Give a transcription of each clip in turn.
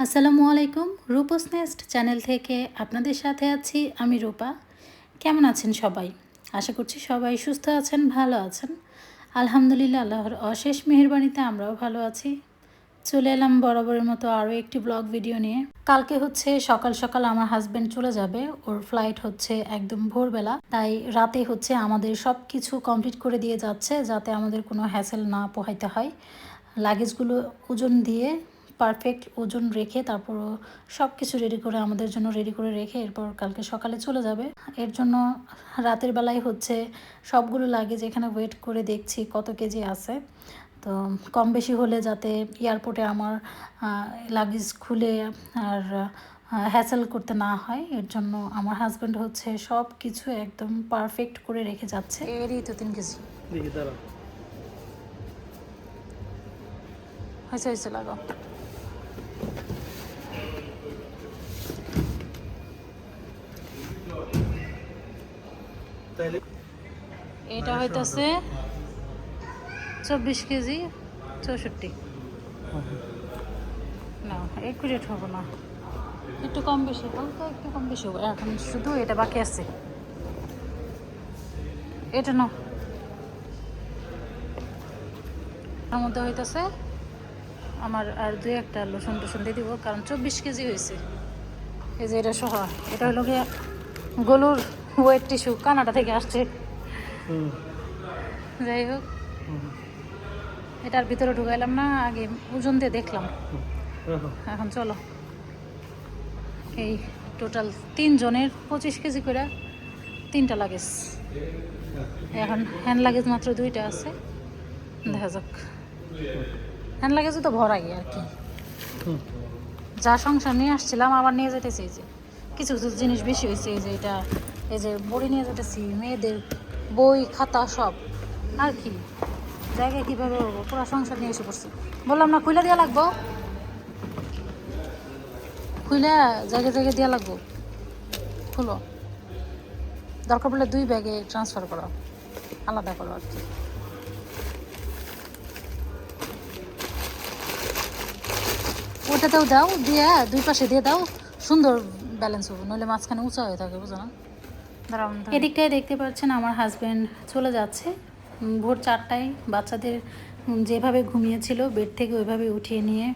আসসালামু আলাইকুম। রূপস nest channel থেকে আপনাদের সাথে আছি আমি রূপা। কেমন আছেন সবাই? আশা করছি সবাই সুস্থ আছেন, ভালো আছেন। আলহামদুলিল্লাহ, আল্লাহর অশেষ মেহেরবানিতে আমরাও ভালো আছি। চলে এলাম বরাবরের মতো আরও একটি ব্লগ ভিডিও নিয়ে। কালকে হচ্ছে সকাল সকাল আমার হাজব্যান্ড চলে যাবে, ওর ফ্লাইট হচ্ছে একদম ভোরবেলা, তাই রাতে হচ্ছে আমাদের সব কিছু কমপ্লিট করে দিয়ে যাচ্ছে যাতে আমাদের কোনো হ্যাসেল না পোহাইতে হয়। লাগেজগুলো ওজন দিয়ে পারফেক্ট ওজন রেখে তারপর সব কিছু রেডি করে আমাদের জন্য রেডি করে রেখে এরপর কালকে সকালে চলে যাবে। এর জন্য রাতের বেলায় হচ্ছে সবগুলো লাগেজ এখানে ওয়েট করে দেখছি কত কেজি আছে। তো কম বেশি হলে যাতে এয়ারপোর্টে আমার লাগেজ খুলে আর হ্যাসেল করতে না হয়, এর জন্য আমার হাজব্যান্ড হচ্ছে সব কিছু একদম পারফেক্ট করে রেখে যাচ্ছে। এরই তো 3 কেজি হয়েছে হয়েছে লাগাও। এটা হইতেছে 24 কেজি 64। না একুরেট হবে না, একটু কম বেশি, হালকা একটু কম বেশি হবে। এখন শুধু এটা বাকি আছে, এটা না তার মধ্যে হইতেছে আমার আর 2-1টা লোশন টোশন দিয়ে দিব, কারণ 24 কেজি হয়েছে। এই যে এটা সহ, এটা হলো গিয়ে গলুর ওয়েট টিস্যু, কানাডা থেকে আসছে। যাই হোক, এটার ভিতরে ঢুকাইলাম না, আগে ওজন দিয়ে দেখলাম। এখন চলো, এই টোটাল 3 জনের 25 কেজি করে 3টা লাগেজ। এখন হ্যান্ড লাগেজ মাত্র 2টা আছে, দেখা যাক। হ্যান্ড লাগেজও তো ভরাই আর কি, যা সংসার নিয়ে আসছিলাম আবার নিয়ে যেতেছি। এই যে কিছু কিছু জিনিস বেশি হয়েছে, এই যে এটা, এই যে বড়ি নিয়ে যেতেছি, মেয়েদের বই খাতা সব আর কি। জায়গায় কীভাবে করবো, পুরো সংসার নিয়ে এসে পড়ছি। বললাম না খুলে দেওয়া লাগবো, খুলে জায়গায় জায়গায় দেওয়া লাগবো। খুলো, দরকার পড়লে 2 ব্যাগে ট্রান্সফার করো, আলাদা করো আর কি। ওটাতেও দাও, দিয়ে 2 পাশে দিয়ে দাও, সুন্দর ব্যালেন্স হবে, নইলে মাঝখানে উঁচা হয়ে থাকে, বুঝো না? দাঁড়াও, এদিকটায় দেখতে পাচ্ছেন আমার হাজব্যান্ড চলে যাচ্ছে ভোর 4টায়। বাচ্চাদের যেভাবে ঘুমিয়েছিল বেড থেকে ওইভাবে উঠিয়ে নিয়ে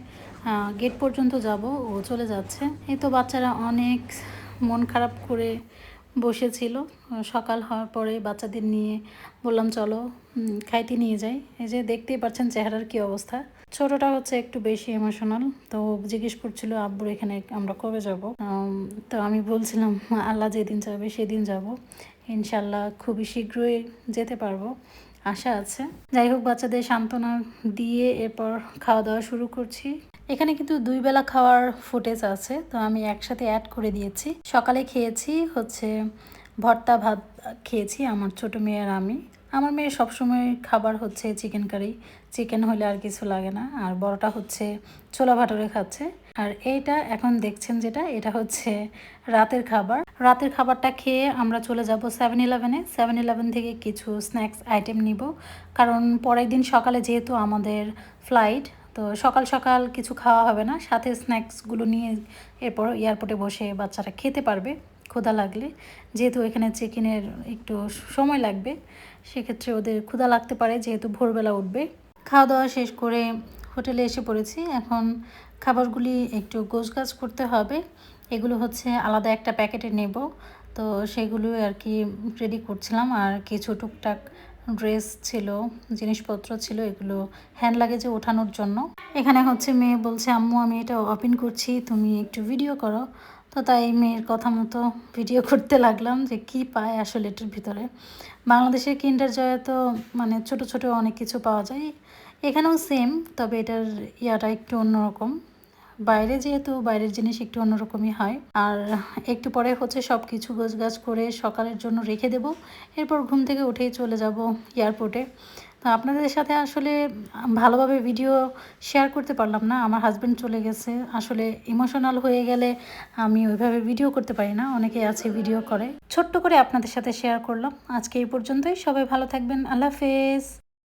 গেট পর্যন্ত যাব, ও চলে যাচ্ছে। এই তো বাচ্চারা অনেক মন খারাপ করে বসেছিল। সকাল হওয়ার পরে বাচ্চাদের নিয়ে বললাম চলো খাইতে নিয়ে যাই। এই যে দেখতেই পাচ্ছেন চেহারার কি অবস্থা। ছোটটা হচ্ছে একটু বেশি ইমোশনাল, তো জিজ্ঞেস করছিল আব্বুর এখানে আমরা কবে যাব। তো আমি বলছিলাম আল্লাহ যেদিন যাবে সেদিন যাব, ইনশাল্লাহ খুবই শীঘ্রই যেতে পারবো, আশা আছে। যাই হোক, বাচ্চাদের সান্ত্বনা দিয়ে এরপর খাওয়া দাওয়া শুরু করছি। এখানে কিন্তু 2 বেলা খাওয়ার ফুটেজ আছে, তো আমি একসাথে অ্যাড করে দিয়েছি। সকালে খেয়েছি হচ্ছে ভর্তা ভাত খেয়েছি আমার ছোট মেয়ে আর আমি। আমার মেয়ে সবসময় খাবার হচ্ছে চিকেন কারি, চিকেন হলে আর কিছু লাগে না। আর বড়টা হচ্ছে ছোলা ভাটুরে খাচ্ছে। আর এইটা এখন দেখছেন যেটা, এটা হচ্ছে রাতের খাবার। রাতের খাবারটা খেয়ে আমরা চলে যাব 7-Eleven-এ। 7-Eleven থেকে কিছু স্ন্যাক্স আইটেম নিব, কারণ পরের দিন সকালে যেহেতু আমাদের ফ্লাইট, তো সকাল সকাল কিছু খাওয়া হবে না, সাথে স্ন্যাক্সগুলো নিয়ে এরপর এয়ারপোর্টে বসে বাচ্চারা খেতে পারবে ক্ষুধা লাগলে। যেহেতু এখানে চেক-ইনের একটু সময় লাগবে, সেক্ষেত্রে ওদের ক্ষুধা লাগতে পারে, যেহেতু ভোরবেলা উঠবে। খাওয়া দাওয়া শেষ করে হোটেলে এসে পড়েছি। এখন খাবারগুলি একটু গোছগাছ করতে হবে, এগুলো হচ্ছে আলাদা একটা প্যাকেটে নেব, তো সেগুলো আর কি রেডি করছিলাম। আর কিছু টুকটাক ড্রেস ছিল, জিনিসপত্র ছিল, এগুলো হ্যান্ড লাগেজে ওঠানোর জন্য। এখানে হচ্ছে মেয়ে বলছে আম্মু আমি এটা ওপেন করছি, তুমি একটু ভিডিও করো। তো তাই মেয়ের কথা মতো ভিডিও করতে লাগলাম যে কি পায় আসলে এটার ভিতরে। বাংলাদেশের কিন্ডার জয়ে তো মানে ছোট ছোট অনেক কিছু পাওয়া যায়, এখানেও সেম, তবে এটার ইয়াটা একটু অন্যরকম। বাইরে যেহেতু বাইরের জিনিস একটু অন্যরকমই হয়। আর একটু পরে হচ্ছে সব কিছু গোছগাছ করে সকালের জন্য রেখে দেব, এরপর ঘুম থেকে উঠেই চলে যাব এয়ারপোর্টে। তো আপনাদের সাথে আসলে ভালোভাবে ভিডিও শেয়ার করতে পারলাম না, আমার হাজব্যান্ড চলে গেছে। আসলে ইমোশনাল হয়ে গেলে আমি ওইভাবে ভিডিও করতে পারি না, অনেকে আছে ভিডিও করে। ছোট্ট করে আপনাদের সাথে শেয়ার করলাম। আজকে এই পর্যন্তই, সবাই ভালো থাকবেন, আল্লাহ হাফেজ।